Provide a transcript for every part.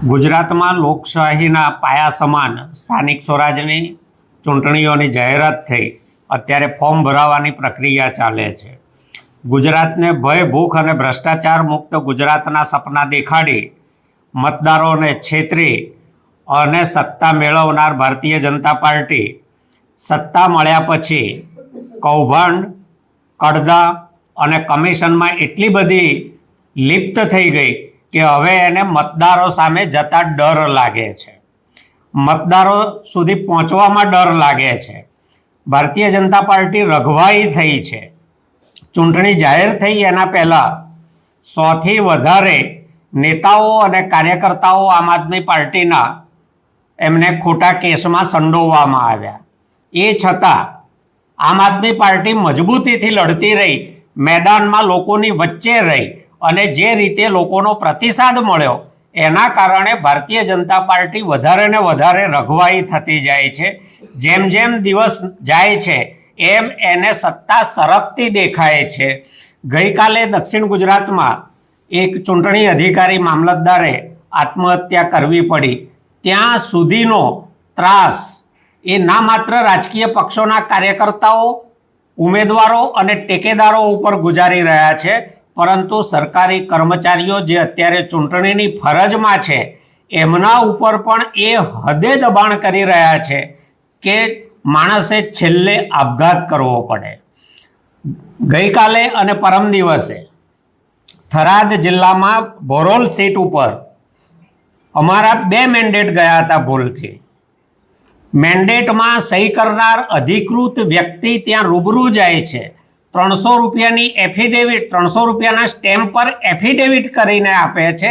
ગુજરાતમાં લોકશાહીના પાયા સમાન સ્થાનિક સ્વરાજની ચૂંટણીઓની જાહેરાત થઈ. અત્યારે ફોર્મ ભરાવાની પ્રક્રિયા ચાલે છે. ગુજરાતને ભય, ભૂખ અને ભ્રષ્ટાચાર મુક્ત ગુજરાતના સપના દેખાડી મતદારોને છેતરી અને સત્તા મેળવનાર ભારતીય જનતા પાર્ટી સત્તા મળ્યા પછી કૌભાંડ, કડદા અને કમિશનમાં એટલી બધી લિપ્ત થઈ ગઈ કે હવે એને મતદારો સામે જતા ડર લાગે છે. મતદારો સુધી પહોંચવામાં ડર લાગે છે. ભારતીય જનતા પાર્ટી રઘવાઈ થઈ છે. ચૂંટણી જાહેર થઈ એના પહેલાં 100થી વધારે નેતાઓ અને કાર્યકર્તાઓ આમ આદમી પાર્ટીના એમને ખોટા કેસમાં સંડોવવામાં આવ્યા. એ છતાં આમ આદમી પાર્ટી મજબૂતીથી લડતી રહી, મેદાનમાં લોકોની વચ્ચે રહી અને જે રીતે લોકોનો પ્રતિસાદ મળ્યો એના કારણે ભારતીય જનતા પાર્ટી વધારે ને વધારે રઘવાઈ થતી જાય છે. જેમ જેમ દિવસ જાય છે એમ એને સત્તા સરકતી દેખાય છે. ગઈકાલે દક્ષિણ ગુજરાતમાં એક ચૂંટણી અધિકારી મામલતદારે આત્મહત્યા કરવી પડી. ત્યાં સુધીનો ત્રાસ એ ના માત્ર રાજકીય પક્ષોના કાર્યકર્તાઓ, ઉમેદવારો અને ટેકેદારો ઉપર ગુજારી રહ્યા છે, પરંતુ સરકારી કર્મચારીઓ જે અત્યારે ચૂંટણીની ફરજમાં છે એમના ઉપર પણ એ હદે દબાણ કરી રહ્યા છે કે માણસે છેલ્લે આપઘાત કરવો પડે. ગઈકાલે અને પરમ દિવસે થરાદ જિલ્લામાં બોરોલ સીટ ઉપર અમારા 2 મેન્ડેટ ગયા હતા ભૂલથી. મેન્ડેટમાં સહી કરનાર અધિકૃત વ્યક્તિ ત્યાં રૂબરૂ જાય છે, 300 રૂપિયાની એફિડેવિટ, 300 રૂપિયાના સ્ટેમ્પ પર એફિડેવિટ કરીને આપે છે,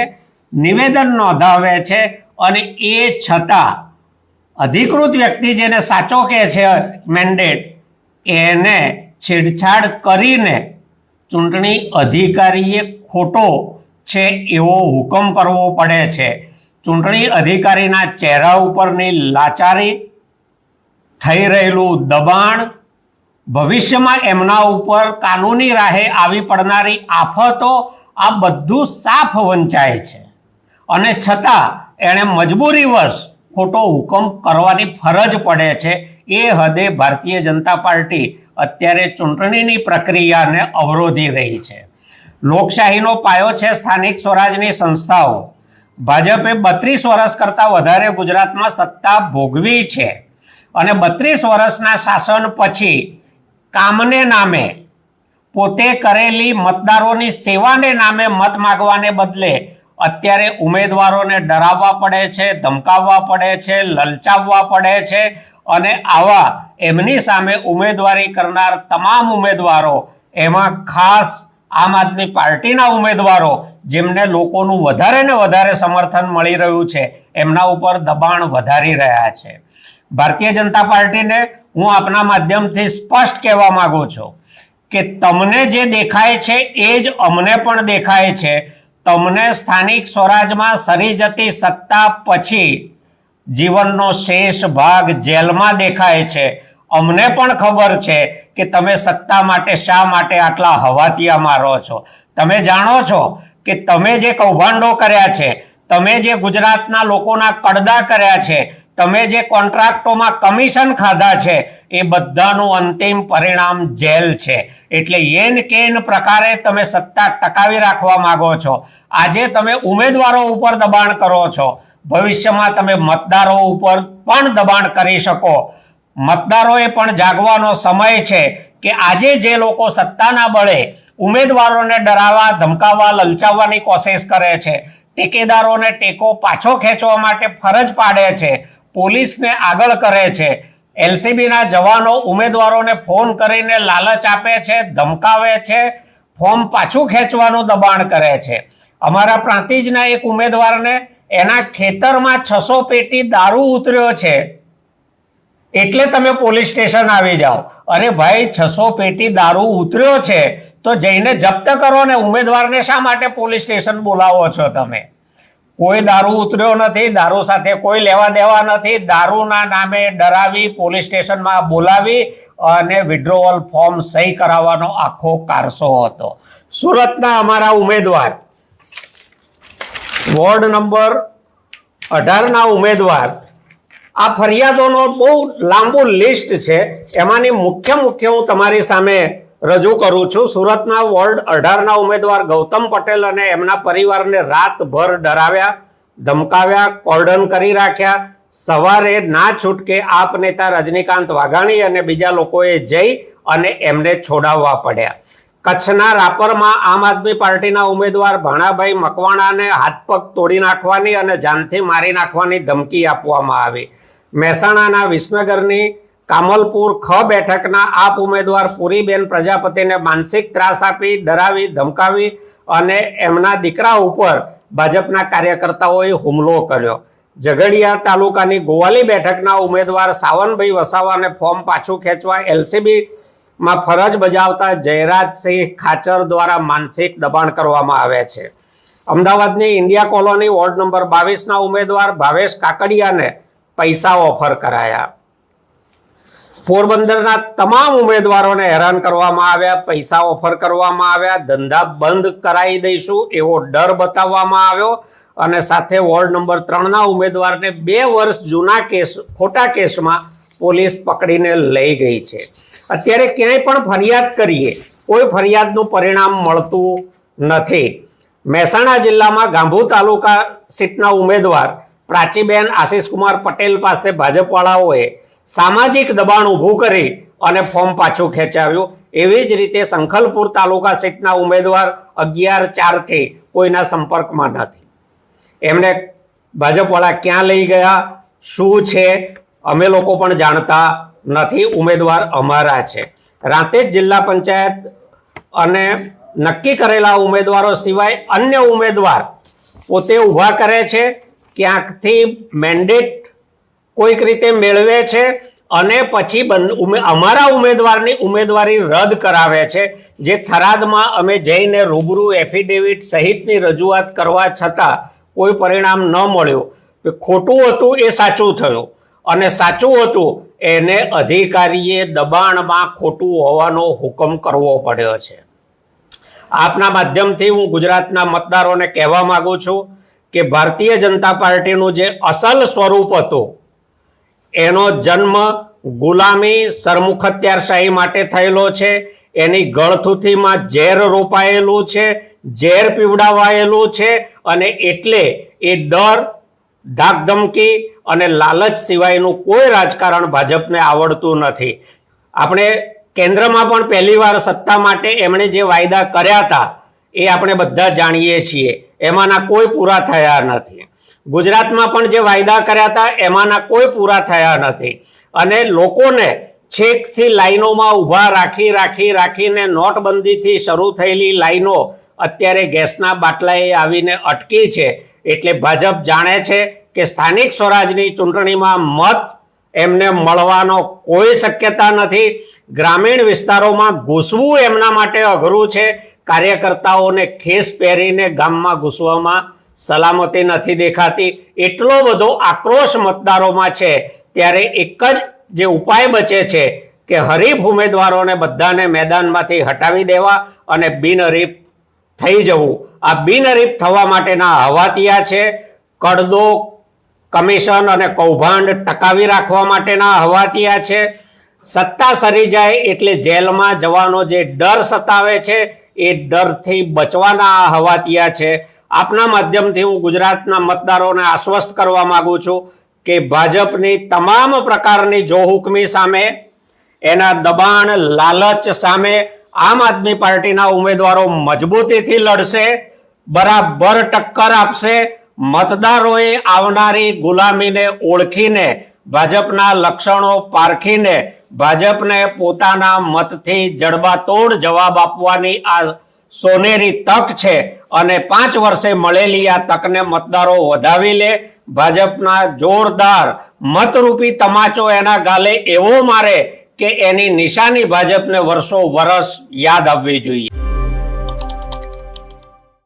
નિવેદન નોંધાવે છે અને એ છતાં અધિકૃત વ્યક્તિ જેને સાચો કહે છે મેન્ડેટ, એને છેડછાડ કરીને ચૂંટણી અધિકારીએ ખોટો છે એવો હુકમ કરવો પડે છે. ચૂંટણી અધિકારીના ચહેરા ઉપરની લાચારી, થઈ રહેલું દબાણ, ભવિષ્યમાં એમના ઉપર કાનૂની રાહે આવી પડનારી આફતો, આ બધું સાફ વંચાય છે અને છતાં એણે મજબૂરીવશ ખોટો હુકમ કરવાની ફરજ પડે છે. એ હદે ભારતીય જનતા પાર્ટી અત્યારે ચૂંટણીની પ્રક્રિયાને અવરોધી રહી છે. લોકશાહીનો પાયો છે સ્થાનિક સ્વરાજની સંસ્થાઓ. ભાજપે 32 વર્ષ કરતાં વધારે ગુજરાતમાં સત્તા ભોગવી છે અને 32 વર્ષના શાસન પછી કામને નામે, પોતે કરેલી મતદારોની સેવાને નામે મત માગવાને બદલે અત્યારે ઉમેદવારોને ડરાવવા પડે છે, ધમકાવવા પડે છે, લલચાવવા પડે છે અને આવા એમની સામે ઉમેદવારી કરનાર તમામ ઉમેદવારો, એમાં ખાસ આમ આદમી પાર્ટીના ઉમેદવારો જેમને લોકોનું વધારે ને વધારે સમર્થન મળી રહ્યું છે, એમના ઉપર દબાણ વધારી રહ્યા છે. ભારતીય જનતા પાર્ટીને હું આપના માધ્યમથી સ્પષ્ટ કહેવા માંગુ છું કે તમને જે દેખાય છે એ જ અમને પણ દેખાય છે. તમને સ્થાનિક સ્વરાજમાં સરી જતી સત્તા પછી જીવનનો શેષ ભાગ જેલમાં દેખાય છે. અમને પણ ખબર છે કે તમે સત્તા માટે શા માટે આટલા હવાતિયા મારો છો. તમે જાણો છો કે તમે જે કૌભાંડો કર્યા છે, તમે જે ગુજરાતના લોકોના કડદા કર્યા છે, તમે જે કોન્ટ્રાક્ટોમાં કમિશન ખાધા છે, એ બધાનું અંતિમ પરિણામ જેલ છે. એટલે એન કેન પ્રકારે તમે સત્તા ટકાવી રાખવા માંગો છો. આજે તમે ઉમેદવારો ઉપર દબાણ કરો છો, ભવિષ્યમાં તમે મતદારો ઉપર પણ દબાણ કરી શકો. મતદારોએ પણ જાગવાનો સમય છે કે આજે જે લોકો સત્તાના બળે ઉમેદવારોને ડરાવવા, ધમકાવવા, લલચાવવાની કોશિશ કરે છે, ટેકેદારોને ટેકો પાછો ખેંચવા માટે ફરજ પાડે છે, પોલીસને આગળ કરે છે, એલસીબીના જવાનો ઉમેદવારોને ફોન કરીને લાલચ આપે છે, ધમકાવે છે, ફોર્મ પાછું ખેંચવાનું દબાણ કરે છે. અમારા પ્રાંતિજના એક ઉમેદવારને એના ખેતરમાં 600 પેટી દારૂ ઉતર્યો છે એટલે તમે પોલીસ સ્ટેશન આવી જાઓ. અરે ભાઈ, 600 પેટી દારૂ ઉતર્યો છે તો જઈને જપ્ત કરો ને, ઉમેદવારને શા માટે પોલીસ સ્ટેશન બોલાવો છો તમે? કોઈ દારૂ ઉતર્યો નથી, દારૂ સાથે કોઈ લેવા દેવા નથી. દારૂના નામે ડરાવી, પોલીસ સ્ટેશનમાં બોલાવી અને વિડ્રોવલ ફોર્મ સહી કરાવવાનો આખો કારસો હતો. સુરતના અમારા ઉમેદવાર વોર્ડ નંબર 18ના ઉમેદવાર, આ ફરિયાદોનો બહુ લાંબુ લિસ્ટ છે, એમાંની મુખ્ય હું તમારી સામે રજૂ કરું છું. સુરતના વોર્ડ 18ના ઉમેદવાર ગૌતમ પટેલ અને એમના પરિવારને રાતભર ડરાવ્યા, ધમકાવ્યા, કોર્ડન કરી રાખ્યા. સવારે ના છૂટકે આપ નેતા રજનીકાંત વાઘાણી અને બીજા લોકોએ જઈ અને એમને છોડાવવા પડ્યા. કચ્છના રાપરમાં આમ આદમી પાર્ટીના ઉમેદવાર ભાણાભાઈ મકવાણાને હાથ પગ તોડી નાખવાની અને જાનથી મારી નાખવાની ધમકી આપવામાં આવી. મહેસાણાના વિસનગરની કામલપુર ખ બેઠકના આપ ઉમેદવાર પુરીબેન પ્રજાપતિને માનસિક ત્રાસ આપી, ડરાવી, ધમકાવી અને એમના દીકરા ઉપર ભાજપના કાર્યકર્તાઓએ હુમલો કર્યો. ઝઘડિયા તાલુકાની ગોવાલી બેઠકના ઉમેદવાર સાવનભાઈ વસાવાને ફોર્મ પાછું ખેંચવા LCBમાં ફરજ બજાવતા જયરાજસિંહ ખાચર દ્વારા માનસિક દબાણ કરવામાં આવે છે. અમદાવાદની ઇન્ડિયા કોલોની વોર્ડ નંબર 22ના ઉમેદવાર ભાવેશ કાકડિયાને પૈસા ઓફર કરાયા. પોરબંદરના તમામ ઉમેદવારોને હેરાન કરવામાં આવ્યા, પૈસા ઓફર કરવામાં આવ્યા, ધંધા બંધ કરાવી દઈશું એવો ડર બતાવવામાં આવ્યો અને સાથે વોર્ડ નંબર 3ના ઉમેદવારને 2 વર્ષ જૂના ખોટા કેસમાં પોલીસ પકડીને લઈ ગઈ છે. અત્યારે ક્યાંય પણ ફરિયાદ કરીએ, કોઈ ફરિયાદનું પરિણામ મળતું નથી. મહેસાણા જિલ્લામાં ગાંભુ તાલુકા સીટના ઉમેદવાર પ્રાચીબેન આશીષકુમાર પટેલ પાસે ભાજપવાળાઓએ સામાજિક દબાણ ઊભું કરી અને ફોર્મ પાછું ખેંચાવ્યું. એવી જ રીતે સંખલપુર તાલુકા સીટના ઉમેદવાર 11/4થી કોઈના સંપર્કમાં નથી. એમને ભાજપવાળા ક્યાં લઈ ગયા, શું છે, અમે લોકો પણ જાણતા નથી. ઉમેદવાર અમારા છે. રાંદેર જિલ્લા પંચાયત અને નક્કી કરેલા ઉમેદવારો સિવાય અન્ય ઉમેદવાર પોતે ઊભા કરે છે, ક્યાંકથી મેન્ડેટ કોઈક રીતે મેળવે છે અને પછી અમારા ઉમેદવારની ઉમેદવારી રદ કરાવે છે. જે થરાદમાં અમે જઈને રૂબરૂ એફિડેવિટ સહિતની રજૂઆત કરવા છતાં કોઈ પરિણામ ન મળ્યું. ખોટું હતું એ સાચું થયું અને સાચું હતું એને અધિકારીએ દબાણમાં ખોટું હોવાનો હુકમ કરવો પડ્યો છે. આપના માધ્યમથી હું ગુજરાતના મતદારોને કહેવા માંગુ છું કે ભારતીય જનતા પાર્ટીનું જે અસલ સ્વરૂપ હતું એનો જન્મ ગુલામી, સરમુખત્યારશાહી માટે થયેલો છે. એની ગળથૂથીમાં ઝેર રોપાયેલું છે, ઝેર પીવડાવાયેલું છે અને એટલે એ ડર, ધાકધમકી અને લાલચ સિવાયનું કોઈ રાજકારણ ભાજપને આવડતું નથી. આપણે કેન્દ્રમાં પણ પહેલીવાર સત્તા માટે એમણે જે વાયદા કર્યા હતા એ આપણે બધા જાણીએ છીએ, એમાંના કોઈ પૂરા થયા નથી. ગુજરાતમાં પણ જે વાયદા કર્યા હતા એમાંના કોઈ પૂરા થયા નથી અને લોકોને છેકથી લાઈનોમાં ઊભા રાખીને નોટબંધીથી શરૂ થયેલી લાઈનો અત્યારે ગેસના બાટલાએ આવીને અટકી છે. એટલે ભાજપ જાણે છે કે સ્થાનિક સ્વરાજની ચૂંટણીમાં મત એમને મળવાનો કોઈ શક્યતા નથી. ગ્રામીણ વિસ્તારોમાં ઘૂસવું એમના માટે અઘરું છે. કાર્યકર્તાઓને ખેસ પહેરીને ગામમાં ઘૂસવામાં સલામતી નથી દેખાતી. એટલો બધો આક્રોશ મતદારોમાં છે. ત્યારે એક જ જે ઉપાય બચે છે કે હરીફ ઉમેદવારોને બધાને મેદાનમાંથી હટાવી દેવા અને બિનહરીફ થઈ જવું. આ બિનહરીફ થવા માટેના હવાતિયા છે. કડદો, કમિશન અને કૌભાંડ ટકાવી રાખવા માટેના હવાતિયા છે. સત્તા સરી જાય એટલે જેલમાં જવાનો જે ડર સતાવે છે એ ડરથી બચવાના હવાતિયા છે. આપના માધ્યમથી હું ગુજરાતના મતદારોને આશ્વસ્ત કરવા માંગુ છું કે ભાજપની તમામ પ્રકારની જોહુકમી સામે, એના દબાણ, લાલચ સામે આમ આદમી પાર્ટીના ઉમેદવારો મજબૂતીથી લડશે, બરાબર ટક્કર આપશે. મતદારોએ આવનારી ગુલામીને ઓળખીને, ભાજપના લક્ષણો પારખીને ભાજપને પોતાના મતથી જડબાતોડ જવાબ આપવાની આ સોનેરી તક છે અને 5 વર્ષે મળેલી આ તકને મતદારો વધાવી લે. ભાજપના જોરદાર મતરૂપી તમાચો એના ગાલે એવો મારે કે એની નિશાની ભાજપને વર્ષો વર્ષ યાદ આવવી જોઈએ.